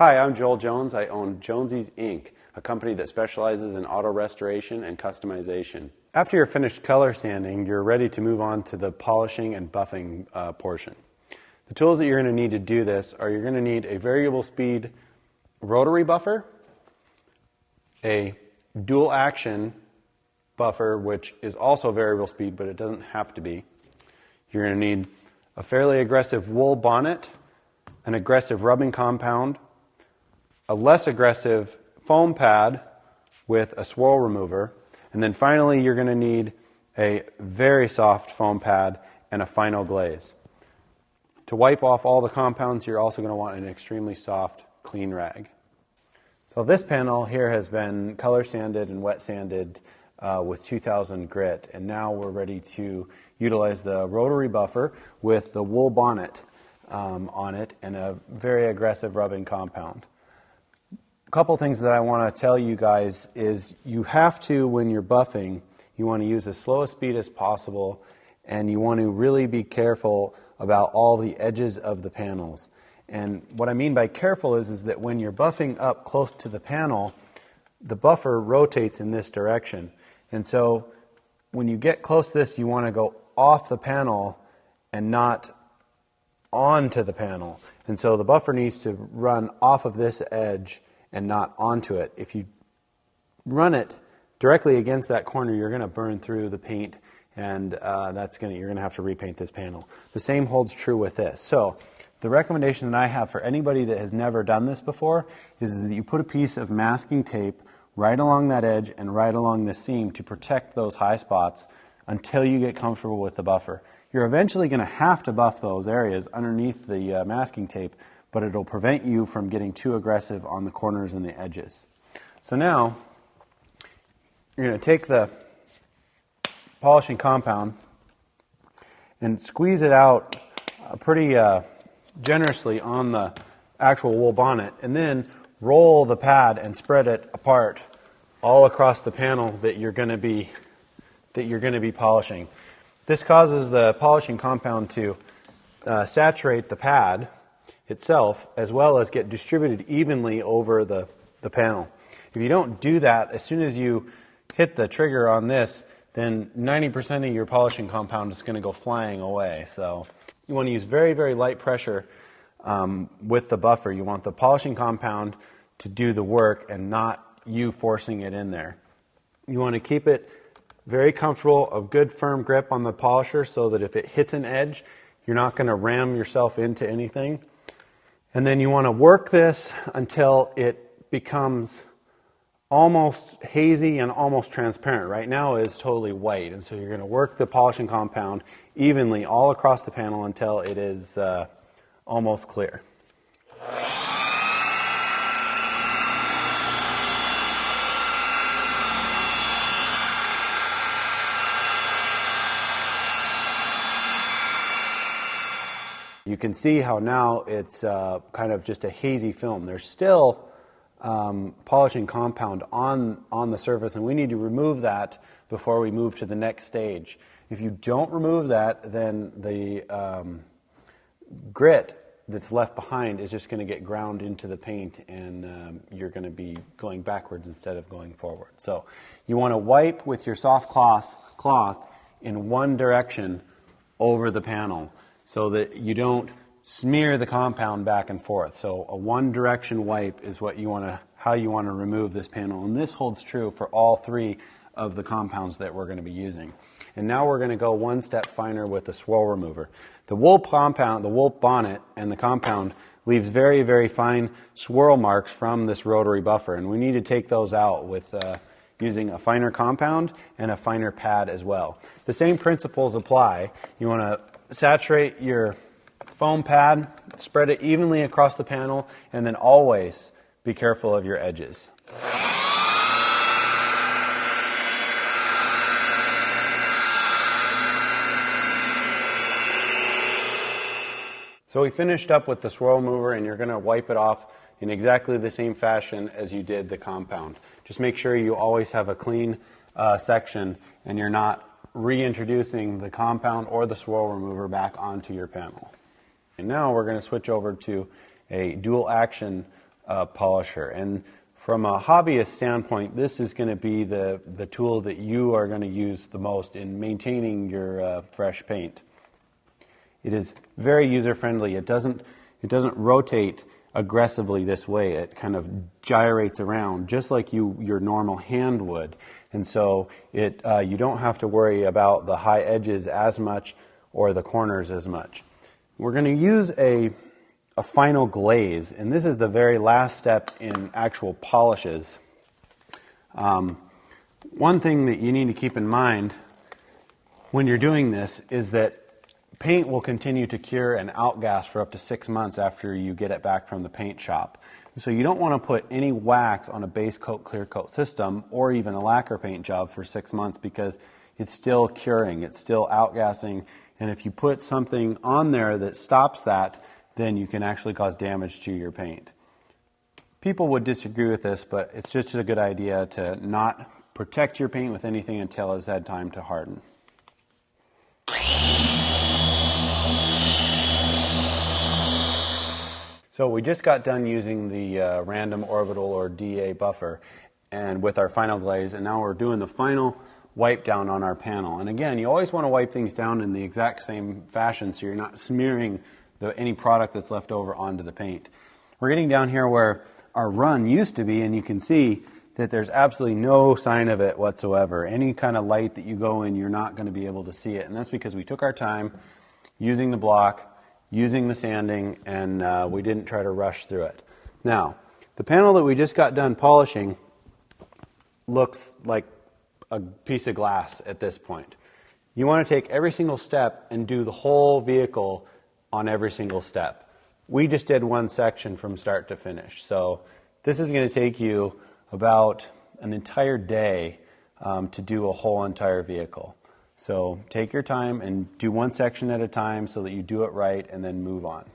Hi, I'm Joel Jones. I own Jonesy's Inc., a company that specializes in auto restoration and customization. After you're finished color sanding, you're ready to move on to the polishing and buffing portion. The tools that you're going to need to do this are you're going to need a variable speed rotary buffer, a dual action buffer, which is also variable speed, but it doesn't have to be. You're going to need a fairly aggressive wool bonnet, an aggressive rubbing compound, a less aggressive foam pad with a swirl remover, and then finally you're going to need a very soft foam pad and a final glaze. To wipe off all the compounds, you're also going to want an extremely soft, clean rag. So this panel here has been color sanded and wet sanded with 2000 grit, and now we're ready to utilize the rotary buffer with the wool bonnet on it and a very aggressive rubbing compound. A couple things that I want to tell you guys is you have to, when you're buffing, you want to use as slow a speed as possible, and you want to really be careful about all the edges of the panels. And what I mean by careful is that when you're buffing up close to the panel, the buffer rotates in this direction. And so when you get close to this, you want to go off the panel and not onto the panel. And so the buffer needs to run off of this edge and not onto it. If you run it directly against that corner, you're going to burn through the paint, and you're going to have to repaint this panel. The same holds true with this. So the recommendation that I have for anybody that has never done this before is that you put a piece of masking tape right along that edge and right along the seam to protect those high spots until you get comfortable with the buffer. You're eventually going to have to buff those areas underneath the masking tape, but it'll prevent you from getting too aggressive on the corners and the edges. So now you're going to take the polishing compound and squeeze it out pretty generously on the actual wool bonnet, and then roll the pad and spread it apart all across the panel that you're going to be polishing. This causes the polishing compound to saturate the pad itself, as well as get distributed evenly over the panel. If you don't do that, as soon as you hit the trigger on this, then 90% of your polishing compound is going to go flying away. So you want to use very, very light pressure with the buffer. You want the polishing compound to do the work and not you forcing it in there. You want to keep it very comfortable, a good firm grip on the polisher so that if it hits an edge, you're not going to ram yourself into anything. And then you want to work this until it becomes almost hazy and almost transparent. Right now it is totally white, and so you're going to work the polishing compound evenly all across the panel until it is almost clear. You can see how now it's kind of just a hazy film. There's still polishing compound on the surface, and we need to remove that before we move to the next stage. If you don't remove that, then the grit that's left behind is just going to get ground into the paint, and you're going to be going backwards instead of going forward. So you want to wipe with your soft cloth in one direction over the panel, so that you don't smear the compound back and forth. So a one direction wipe is how you want to remove this panel. And this holds true for all three of the compounds that we're going to be using. And now we're going to go one step finer with the swirl remover. The wool compound, the wool bonnet and the compound leaves very, very fine swirl marks from this rotary buffer. And we need to take those out with using a finer compound and a finer pad as well. The same principles apply. You want to saturate your foam pad, spread it evenly across the panel, and then always be careful of your edges. So we finished up with the swirl remover, and you're going to wipe it off in exactly the same fashion as you did the compound. Just make sure you always have a clean section and you're not reintroducing the compound or the swirl remover back onto your panel. And now we're going to switch over to a dual action polisher. And from a hobbyist standpoint, this is going to be the tool that you are going to use the most in maintaining your fresh paint. It is very user-friendly. It doesn't rotate aggressively this way. It kind of gyrates around just like your normal hand would. And so you don't have to worry about the high edges as much or the corners as much. We're going to use a final glaze, and this is the very last step in actual polishes. One thing that you need to keep in mind when you're doing this is that paint will continue to cure and outgas for up to 6 months after you get it back from the paint shop. So you don't want to put any wax on a base coat, clear coat system or even a lacquer paint job for 6 months because it's still curing, it's still outgassing, and if you put something on there that stops that, then you can actually cause damage to your paint. People would disagree with this, but it's just a good idea to not protect your paint with anything until it's had time to harden. So we just got done using the random orbital or DA buffer and with our final glaze, and now we're doing the final wipe down on our panel. And again, you always want to wipe things down in the exact same fashion so you're not smearing any product that's left over onto the paint. We're getting down here where our run used to be, and you can see that there's absolutely no sign of it whatsoever. Any kind of light that you go in, you're not going to be able to see it. And that's because we took our time using the block, using the sanding, and we didn't try to rush through it. Now, the panel that we just got done polishing looks like a piece of glass at this point. You want to take every single step and do the whole vehicle on every single step. We just did one section from start to finish. So this is going to take you about an entire day to do a whole entire vehicle. So take your time and do one section at a time so that you do it right and then move on.